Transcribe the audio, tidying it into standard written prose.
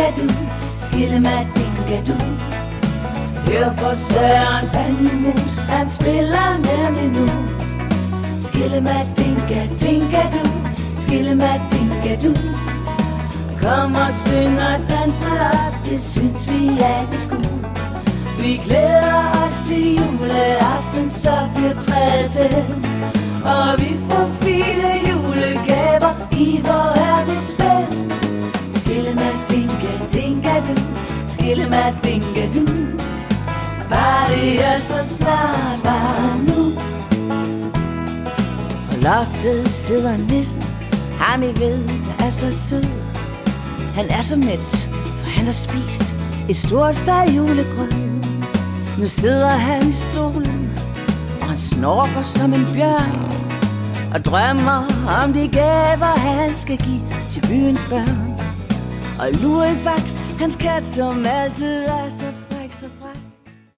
Dinkadu, Skillemat-Dinkadu. Hør på Søren Pandemus, han spiller nemlig nu. Skillemat-Dinkadu, Skillemat-Dinkadu. Kom og syng og dans med os, det synes vi er det sku. Vi glæder os til juleaften, så bliver træet tændt. Og vi får fine julegaver i vor ærkespænd. Skillemat-Dinkadu, Skillemat-Dinkadu. Bare det er så snart var nu. På loftet sidder nissen, ham I ved, der er så sød. Han er så mæt, for han har spist et stort fad julegrød. Nu sidder han i stolen, og han snorker som en bjørn, og drømmer om de gaver, han skal give til byens børn. Og Lurifax, hans kat, som altid er så